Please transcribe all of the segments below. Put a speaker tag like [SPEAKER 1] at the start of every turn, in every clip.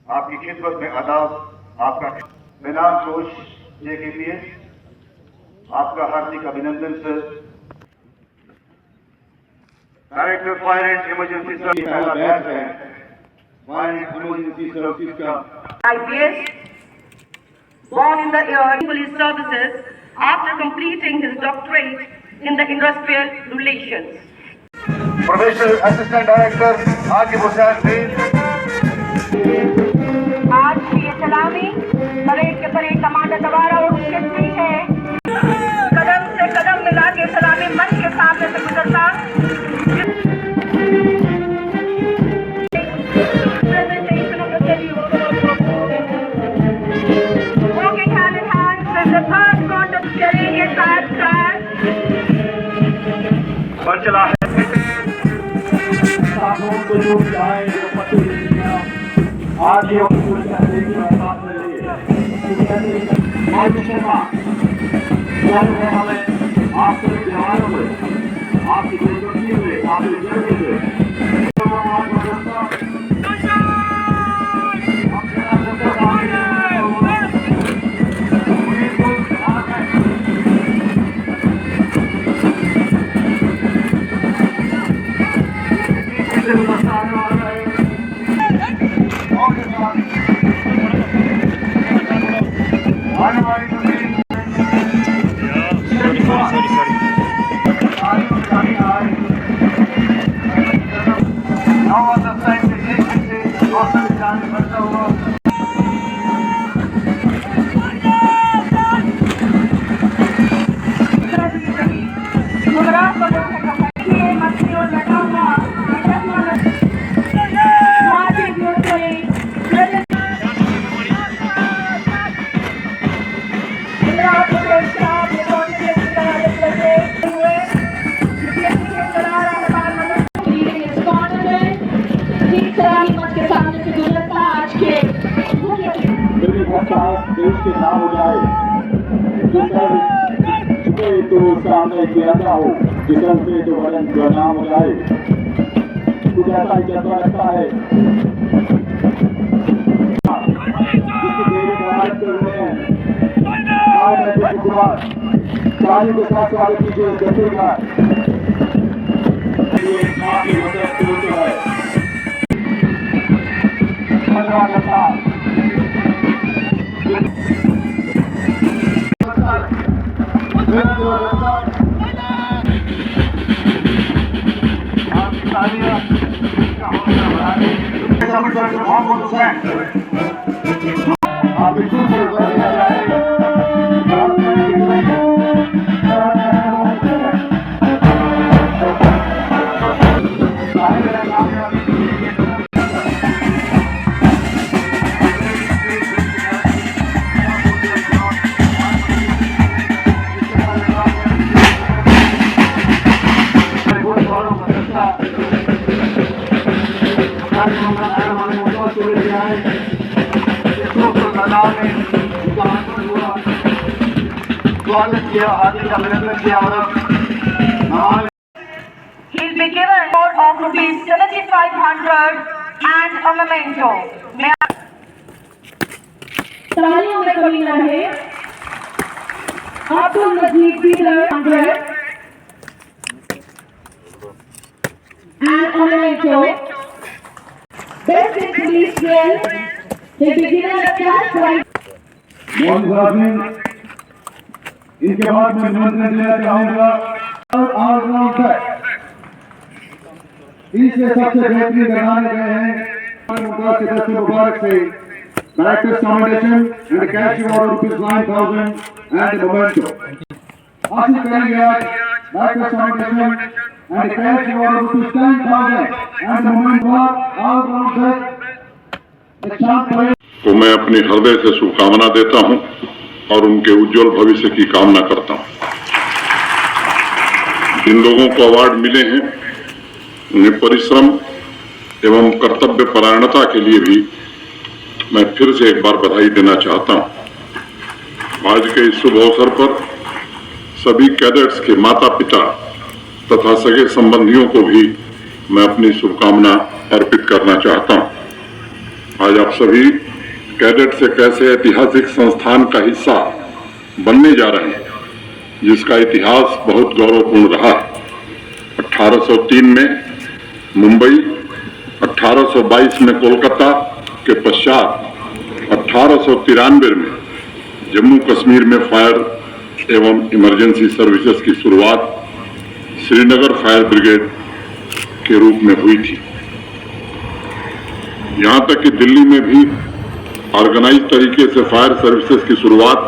[SPEAKER 1] आपकी खिदमत में आदाब, आपका बिना जोश JKPS, आपका हार्दिक अभिनंदन sir. Director fire and emergency service पहला बैच है फायर एंड इमरजेंसी सर्विस का
[SPEAKER 2] IPS, born in the year police services after completing his doctorate in the industrial relations.
[SPEAKER 1] Professional assistant director Aqib Hussain Mir.
[SPEAKER 2] आज की ये सलामी परेड के परेड कमांडर दोबारा और उसके पीछे कदम से कदम मिला के सलामी मंच के सामने से गुजरता presentation of the salute. Walking hand in hand with the third contest carrying a sad flag.
[SPEAKER 1] चला है
[SPEAKER 3] आज ये हमें आपके त्योहारों में आपकी बेजती में आपकी जरूरत में देश के नाम हो जाए जिसे तो सामने किया हो जिससे तो वरन का नाम हो जाए कुछ ऐसा ही जज्बा लगता है जिसकी देरी करार कर रहे हैं ताली के साथ स्वागत कीजिए जैसे का ये काफी मदद है
[SPEAKER 2] He'll be given a award of rupees 7,500 and a memento. तालियों में कमी न रहे। अब्दुल मजीद Peter 100 and a memento. Best in police drill. He'll be given a cash prize.
[SPEAKER 3] इनके बाद मैं निमंत्रण देना चाहूंगा ऑलराउंडर इससे सबसे बेहतरीन बनाने गए हैं मुबारक सदस्य मुबारक से directors commendation and cash award rupees 9,000 and memento हासिल करेंगे आज directors commendation and cash award rupees 10,000 and memento allrounder
[SPEAKER 4] तो मैं अपनी हृदय से शुभकामना देता हूं और उनके उज्जवल भविष्य की कामना करता हूं। जिन लोगों को अवार्ड मिले हैं उन्हें परिश्रम एवं कर्तव्य परायणता के लिए भी मैं फिर से एक बार बधाई देना चाहता हूं। आज के इस शुभ अवसर पर सभी कैडेट्स के माता पिता तथा सगे संबंधियों को भी मैं अपनी शुभकामना अर्पित करना चाहता हूं। आज आप सभी कैडेट से कैसे ऐतिहासिक संस्थान का हिस्सा बनने जा रहे हैं, जिसका इतिहास बहुत गौरवपूर्ण रहा। 1803 में मुंबई, 1822 में कोलकाता के पश्चात 1893 में जम्मू कश्मीर में फायर एवं इमरजेंसी सर्विसेज की शुरुआत श्रीनगर फायर ब्रिगेड के रूप में हुई थी। यहां तक कि दिल्ली में भी ऑर्गेनाइज तरीके से फायर सर्विसेज की शुरुआत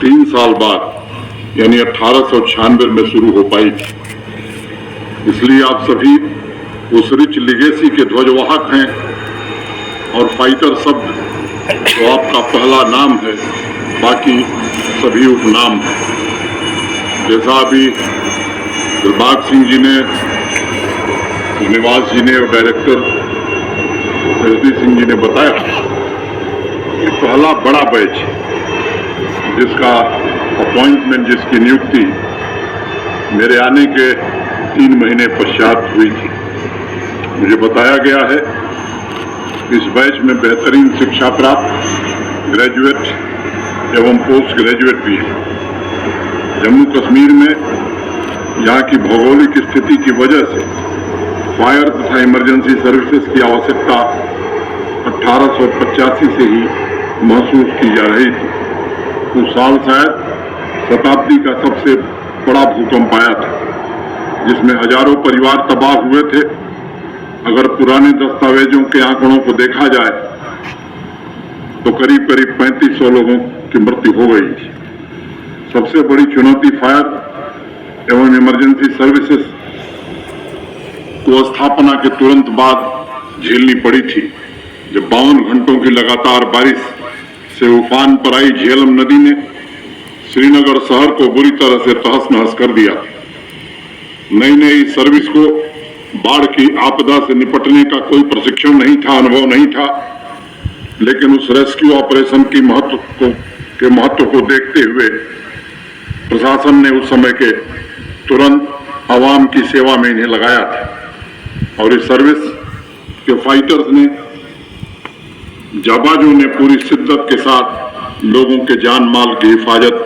[SPEAKER 4] 3 साल बाद यानी 1896 में शुरू हो पाई थी। इसलिए आप सभी उस रिच लिगेसी के ध्वजवाहक हैं और फाइटर शब्द तो आपका पहला नाम है, बाकी सभी उपनाम हैं। जैसा अभी दिलबाग सिंह जी ने, निवास जी ने और डायरेक्टर SD सिंह जी ने बताया कि पहला बड़ा बैच जिसका अपॉइंटमेंट, जिसकी नियुक्ति मेरे आने के 3 महीने पश्चात हुई थी। मुझे बताया गया है इस बैच में बेहतरीन शिक्षा प्राप्त ग्रेजुएट एवं पोस्ट ग्रेजुएट भी है। जम्मू कश्मीर में यहाँ की भौगोलिक स्थिति की वजह से फायर तथा इमरजेंसी सर्विसेज की आवश्यकता 1885 से ही महसूस की जा रही थी। उस साल शायद शताब्दी का सबसे बड़ा भूकंप आया था, जिसमें हजारों परिवार तबाह हुए थे। अगर पुराने दस्तावेजों के आंकड़ों को देखा जाए तो करीब 3500 लोगों की मृत्यु हो गई थी। सबसे बड़ी चुनौती फायर एवं इमरजेंसी सर्विसेज को स्थापना के तुरंत बाद झेलनी पड़ी थी, जब 52 घंटों की लगातार बारिश से उफान पर आई झेलम नदी ने श्रीनगर शहर को बुरी तरह से तहस नहस कर दिया। नई सर्विस को बाढ़ की आपदा से निपटने का कोई प्रशिक्षण नहीं था, अनुभव नहीं था, लेकिन उस रेस्क्यू ऑपरेशन की महत्व को देखते हुए प्रशासन ने उस समय के तुरंत आवाम की सेवा में इन्हें लगाया था। और इस सर्विस के फाइटर्स ने, जाबाजों ने पूरी शिद्दत के साथ लोगों के जान माल की हिफाजत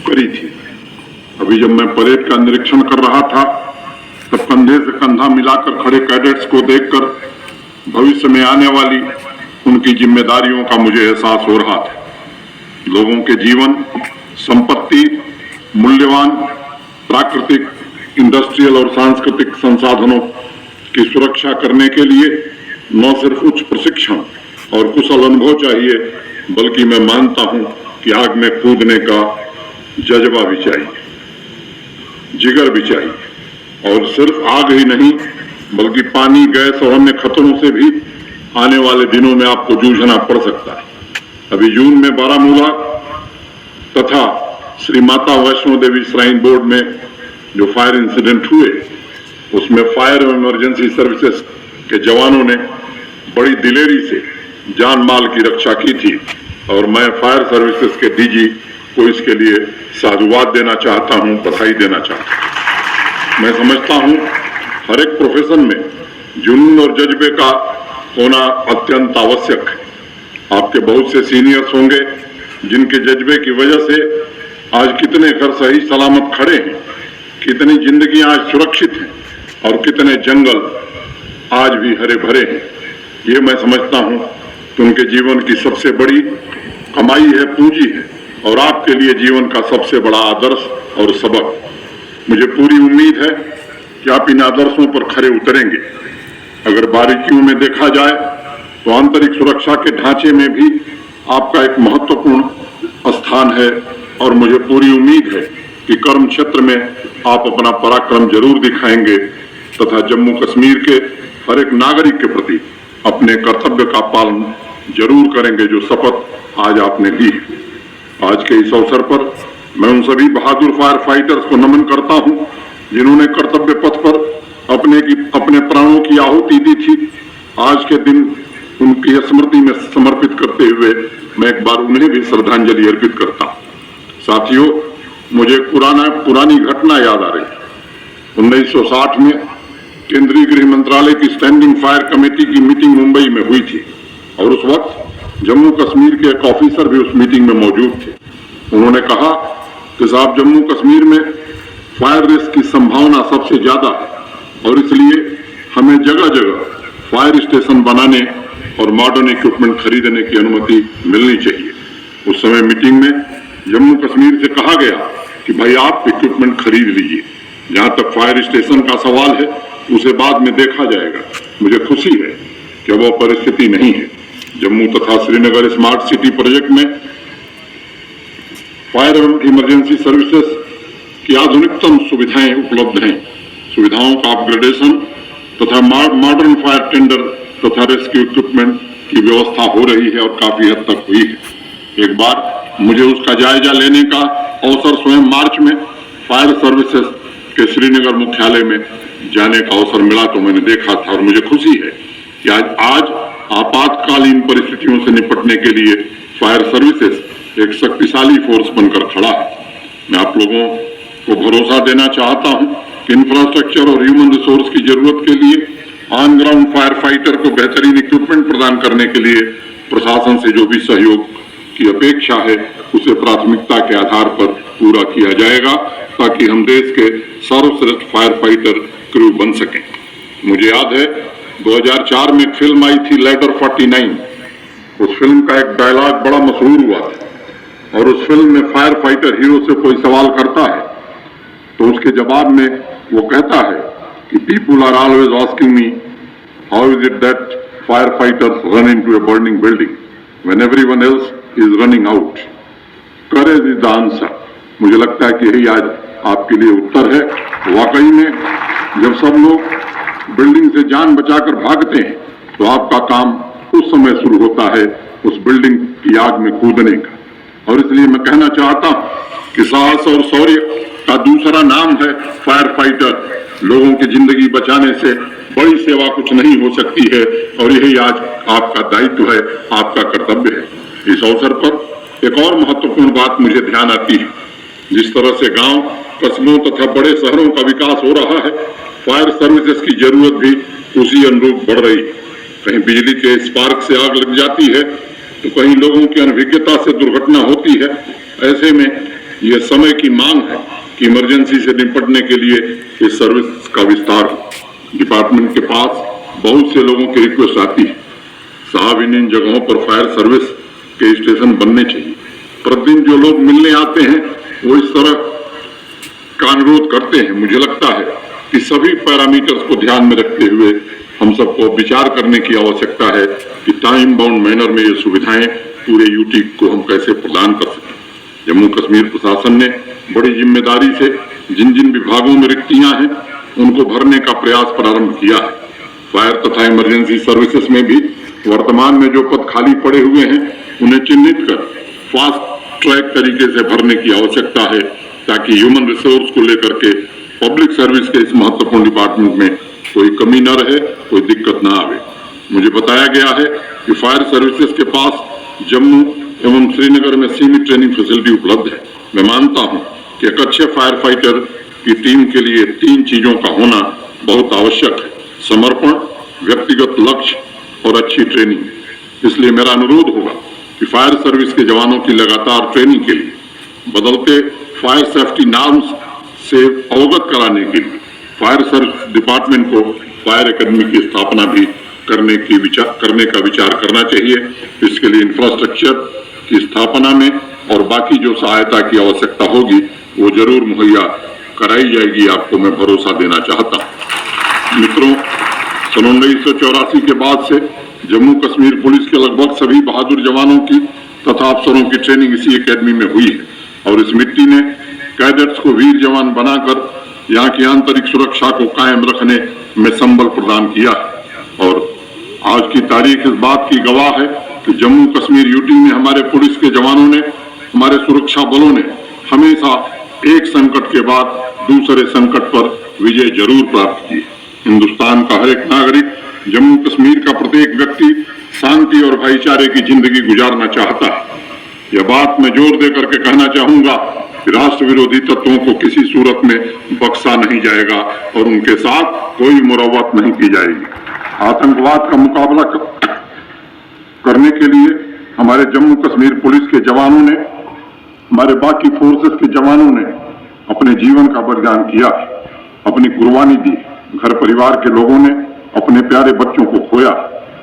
[SPEAKER 4] करी थी। अभी जब मैं परेड का निरीक्षण कर रहा था, तब कंधे से कंधा मिलाकर खड़े कैडेट्स को देखकर भविष्य में आने वाली उनकी जिम्मेदारियों का मुझे एहसास हो रहा था। लोगों के जीवन, संपत्ति, मूल्यवान प्राकृतिक, इंडस्ट्रियल और सांस्कृतिक संसाधनों की सुरक्षा करने के लिए न सिर्फ उच्च प्रशिक्षण और कुशल अनुभव चाहिए, बल्कि मैं मानता हूं कि आग में कूदने का जज्बा भी चाहिए, जिगर भी चाहिए। और सिर्फ आग ही नहीं, बल्कि पानी, गैस और अन्य खतरों से भी आने वाले दिनों में आपको जूझना पड़ सकता है। अभी जून में बारामूला तथा श्री माता वैष्णो देवी श्राइन बोर्ड में जो फायर इंसिडेंट हुए, उसमें फायर और इमरजेंसी सर्विसेज के जवानों ने बड़ी दिलेरी से जान माल की रक्षा की थी और मैं फायर सर्विसेज के DG को इसके लिए साधुवाद देना चाहता हूं, बधाई देना चाहता हूं। मैं समझता हूं हर एक प्रोफेशन में जुनून और जज्बे का होना अत्यंत आवश्यक है। आपके बहुत से सीनियर्स होंगे जिनके जज्बे की वजह से आज कितने घर सही सलामत खड़े हैं, कितनी जिंदगियां आज सुरक्षित हैं और कितने जंगल आज भी हरे भरे हैं। ये मैं समझता हूं कि उनके जीवन की सबसे बड़ी कमाई है, पूंजी है, और आपके लिए जीवन का सबसे बड़ा आदर्श और सबक। मुझे पूरी उम्मीद है कि आप इन आदर्शों पर खरे उतरेंगे। अगर बारीकियों में देखा जाए तो आंतरिक सुरक्षा के ढांचे में भी आपका एक महत्वपूर्ण स्थान है और मुझे पूरी उम्मीद है कि कर्म क्षेत्र में आप अपना पराक्रम जरूर दिखाएंगे तथा जम्मू कश्मीर के हर एक नागरिक के प्रति अपने कर्तव्य का पालन जरूर करेंगे, जो शपथ आज आपने ली है। आज के इस अवसर पर मैं उन सभी बहादुर फायर फाइटर्स को नमन करता हूं जिन्होंने कर्तव्य पथ पर अपने प्राणों की आहुति दी थी। आज के दिन उनकी स्मृति में समर्पित करते हुए मैं एक बार उन्हें भी श्रद्धांजलि अर्पित करता हूं। साथियों, मुझे पुरानी घटना याद आ रही। 1960 में केंद्रीय गृह मंत्रालय की स्टैंडिंग फायर कमेटी की मीटिंग मुंबई में हुई थी और उस वक्त जम्मू कश्मीर के एक ऑफिसर भी उस मीटिंग में मौजूद थे। उन्होंने कहा कि साहब, जम्मू कश्मीर में फायर रिस्क की संभावना सबसे ज्यादा है और इसलिए हमें जगह जगह फायर स्टेशन बनाने और मॉडर्न इक्विपमेंट खरीदने की अनुमति मिलनी चाहिए। उस समय मीटिंग में जम्मू कश्मीर से कहा गया कि भाई आप इक्विपमेंट खरीद लीजिए, जहां तक फायर स्टेशन का सवाल है उसे बाद में देखा जाएगा। मुझे खुशी है कि वह परिस्थिति नहीं है। जम्मू तथा श्रीनगर स्मार्ट सिटी प्रोजेक्ट में फायर एवं इमरजेंसी सर्विसेज की आधुनिकतम सुविधाएं उपलब्ध हैं। सुविधाओं का अपग्रेडेशन तथा मॉडर्न फायर टेंडर तथा रेस्क्यू इक्विपमेंट की व्यवस्था हो रही है और काफी हद तक हुई है। एक बार मुझे उसका जायजा लेने का अवसर स्वयं मार्च में फायर सर्विसेज के श्रीनगर मुख्यालय में जाने का अवसर मिला तो मैंने देखा था और मुझे खुशी है कि आज आपातकालीन परिस्थितियों से निपटने के लिए फायर सर्विसेज एक शक्तिशाली फोर्स बनकर खड़ा है। मैं आप लोगों को भरोसा देना चाहता हूं कि इंफ्रास्ट्रक्चर और ह्यूमन रिसोर्स की जरूरत के लिए ऑन ग्राउंड फायर फाइटर को बेहतरीन इक्विपमेंट प्रदान करने के लिए प्रशासन से जो भी सहयोग की अपेक्षा है उसे प्राथमिकता के आधार पर पूरा किया जाएगा ताकि हम देश के सर्वश्रेष्ठ फायर फाइटर क्रू बन सकें। मुझे याद है 2004 में एक फिल्म आई थी लैडर 49। उस फिल्म का एक डायलॉग बड़ा मशहूर हुआ था और उस फिल्म में फायर फाइटर हीरो से कोई सवाल करता है तो उसके जवाब में वो कहता है कि people are always asking me how is it that fire fighters run into a burning building when everyone else is running out. Courage is the answer. मुझे लगता है कि यही आज आपके लिए उत्तर है। वाकई में जब सब लोग बिल्डिंग से जान बचाकर भागते हैं तो आपका काम उस समय शुरू होता है उस बिल्डिंग की आग में कूदने का। और इसलिए मैं कहना चाहता हूं कि साहस और शौर्य का दूसरा नाम है फायर फाइटर। लोगों की जिंदगी बचाने से बड़ी सेवा कुछ नहीं हो सकती है और यही आज आपका दायित्व है, आपका कर्तव्य है। इस अवसर पर एक और महत्वपूर्ण बात मुझे ध्यान आती है। जिस तरह से गांव, कस्बों तथा बड़े शहरों का विकास हो रहा है, फायर सर्विसेज की जरूरत भी उसी अनुरूप बढ़ रही है। कहीं बिजली के स्पार्क से आग लग जाती है तो कहीं लोगों की अनभिज्ञता से दुर्घटना होती है। ऐसे में यह समय की मांग है कि इमरजेंसी से निपटने के लिए इस सर्विस का विस्तार हो। डिपार्टमेंट के पास बहुत से लोगों की रिक्वेस्ट आती है, साहब इन जगहों पर फायर सर्विस के स्टेशन बनने चाहिए। प्रतिदिन जो लोग मिलने आते हैं वो इस तरह का अनुरोध करते हैं। मुझे लगता है कि सभी पैरामीटर्स को ध्यान में रखते हुए हम सबको विचार करने की आवश्यकता है कि टाइम बाउंड मैनर में ये सुविधाएं पूरे यूटी को हम कैसे प्रदान कर सकें। जम्मू कश्मीर प्रशासन ने बड़ी जिम्मेदारी से जिन जिन विभागों में रिक्तियां हैं उनको भरने का प्रयास प्रारंभ किया है। फायर तथा इमरजेंसी सर्विसेज में भी वर्तमान में जो पद खाली पड़े हुए हैं उन्हें चिन्हित कर फास्ट ट्रैक तरीके से भरने की आवश्यकता है ताकि ह्यूमन रिसोर्स को लेकर के पब्लिक सर्विस के इस महत्वपूर्ण डिपार्टमेंट में कोई कमी न रहे, कोई दिक्कत न आवे। मुझे बताया गया है कि फायर सर्विसेज के पास जम्मू एवं श्रीनगर में सीमित ट्रेनिंग फैसिलिटी उपलब्ध है। मैं मानता हूं कि एक अच्छे फायर फाइटर की टीम के लिए 3 चीजों का होना बहुत आवश्यक है: समर्पण, व्यक्तिगत लक्ष्य और अच्छी ट्रेनिंग। इसलिए मेरा अनुरोध होगा कि फायर सर्विस के जवानों की लगातार ट्रेनिंग के लिए, बदलते फायर सेफ्टी नॉर्म्स से अवगत कराने के लिए फायर सर्विस डिपार्टमेंट को फायर एकेडमी की स्थापना भी करने का विचार करना चाहिए। इसके लिए इंफ्रास्ट्रक्चर की स्थापना में और बाकी जो सहायता की आवश्यकता होगी वो जरूर मुहैया कराई जाएगी, आपको मैं भरोसा देना चाहता हूँ। मित्रों, सन 1984 के बाद से जम्मू कश्मीर पुलिस के लगभग सभी बहादुर जवानों की तथा अफसरों की ट्रेनिंग इसी एकेडमी में हुई है और इस मिट्टी ने कैडेट्स को वीर जवान बनाकर यहाँ की आंतरिक सुरक्षा को कायम रखने में संबल प्रदान किया है। और आज की तारीख इस बात की गवाह है कि जम्मू कश्मीर यूटी में हमारे पुलिस के जवानों ने, हमारे सुरक्षा बलों ने हमेशा एक संकट के बाद दूसरे संकट पर विजय जरूर प्राप्त की। हिंदुस्तान का हर एक नागरिक, जम्मू कश्मीर का प्रत्येक व्यक्ति शांति और भाईचारे की जिंदगी गुजारना चाहता है। यह बात मैं जोर देकर के कहना चाहूंगा कि राष्ट्र विरोधी तत्वों को किसी सूरत में बख्शा नहीं जाएगा और उनके साथ कोई मुरव्वत नहीं की जाएगी। आतंकवाद का मुकाबला करने के लिए हमारे जम्मू कश्मीर पुलिस के जवानों ने, हमारे बाकी फोर्सेस के जवानों ने अपने जीवन का बलिदान किया, अपनी कुर्बानी दी। घर परिवार के लोगों ने अपने प्यारे बच्चों को खोया।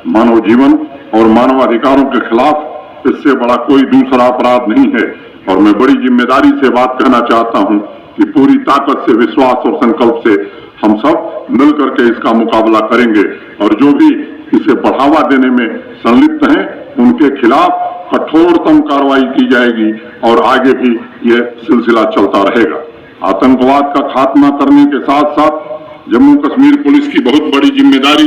[SPEAKER 4] मानव जीवन और मानवाधिकारों के खिलाफ इससे बड़ा कोई दूसरा अपराध नहीं है। और मैं बड़ी जिम्मेदारी से बात कहना चाहता हूं कि पूरी ताकत से, विश्वास और संकल्प से हम सब मिलकर के इसका मुकाबला करेंगे और जो भी इसे बढ़ावा देने में संलिप्त हैं उनके खिलाफ कठोरतम कार्रवाई की जाएगी और आगे भी यह सिलसिला चलता रहेगा। आतंकवाद का खात्मा करने के साथ साथ जम्मू कश्मीर पुलिस की बहुत बड़ी जिम्मेदारी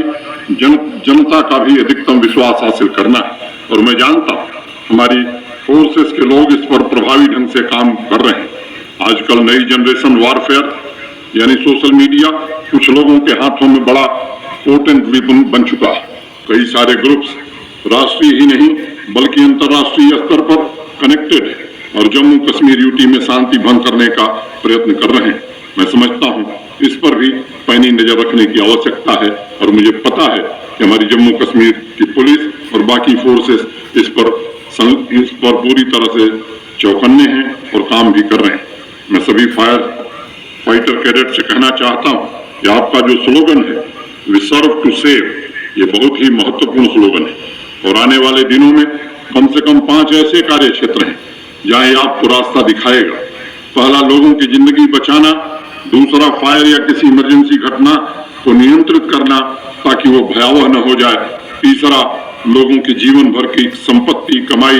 [SPEAKER 4] जनता का भी अधिकतम विश्वास हासिल करना है। और मैं जानता हूं हमारी फोर्सेस के लोग इस पर प्रभावी ढंग से काम कर रहे हैं। आजकल नई जनरेशन वॉरफेयर यानी सोशल मीडिया कुछ लोगों के हाथों में बड़ा पोटेंट वेपन बन चुका है। कई सारे ग्रुप्स राष्ट्रीय ही नहीं बल्कि अंतर्राष्ट्रीय स्तर पर कनेक्टेड है और जम्मू कश्मीर यूटी में शांति भंग करने का प्रयत्न कर रहे हैं। मैं समझता हूं इस पर भी पैनी नजर रखने की आवश्यकता है और मुझे पता है कि हमारी जम्मू कश्मीर की पुलिस और बाकी फोर्सेस इस पर पूरी तरह से चौकन्ने हैं और काम भी कर रहे हैं। मैं सभी फाइटर कैडेट से कहना चाहता हूं कि आपका जो स्लोगन है वी सर्व टू सेव, ये बहुत ही महत्वपूर्ण स्लोगन है और आने वाले दिनों में कम से कम 5 ऐसे कार्य क्षेत्र हैं जहां ये आपको रास्ता दिखाएगा। पहला, लोगों की जिंदगी बचाना। दूसरा, फायर या किसी इमरजेंसी घटना को नियंत्रित करना ताकि वो भयावह न हो जाए। तीसरा, लोगों की जीवन भर की संपत्ति, कमाई,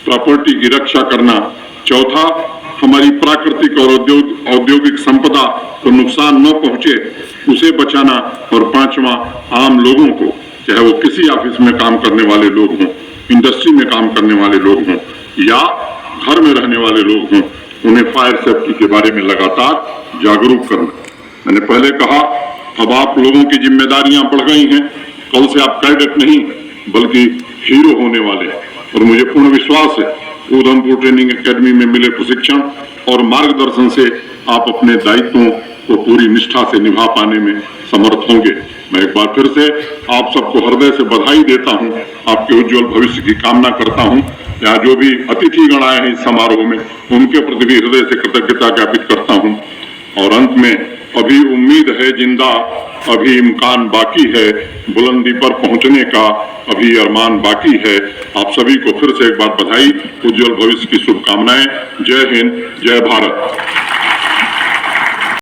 [SPEAKER 4] प्रॉपर्टी की रक्षा करना। चौथा, हमारी प्राकृतिक और औद्योगिक संपदा को नुकसान न पहुंचे उसे बचाना। और पांचवा, आम लोगों को, चाहे वो किसी ऑफिस में काम करने वाले लोग हों, इंडस्ट्री में काम करने वाले लोग हों या घर में रहने वाले लोग हों, उन्हें फायर सेफ्टी के बारे में लगातार जागरूक करना। मैंने पहले कहा, अब आप लोगों की जिम्मेदारियां बढ़ गई हैं। कल से आप कैडेट नहीं बल्कि हीरो होने वाले हैं और मुझे पूर्ण विश्वास है उधमपुर ट्रेनिंग एकेडमी में मिले प्रशिक्षण और मार्गदर्शन से आप अपने दायित्वों को पूरी निष्ठा से निभा पाने में समर्थ होंगे। मैं एक बार फिर से आप सबको हृदय से बधाई देता हूं, आपके उज्जवल भविष्य की कामना करता हूं। यहाँ जो भी अतिथिगण आए हैं इस समारोह में उनके प्रति भी हृदय से कृतज्ञता ज्ञापित करता हूं। और अंत में, अभी उम्मीद है जिंदा, अभी इम्कान बाकी है, बुलंदी पर पहुंचने का अभी अरमान बाकी है। आप सभी को फिर से एक बार बधाई, उज्जवल भविष्य की शुभकामनाएं। जय हिंद, जय भारत।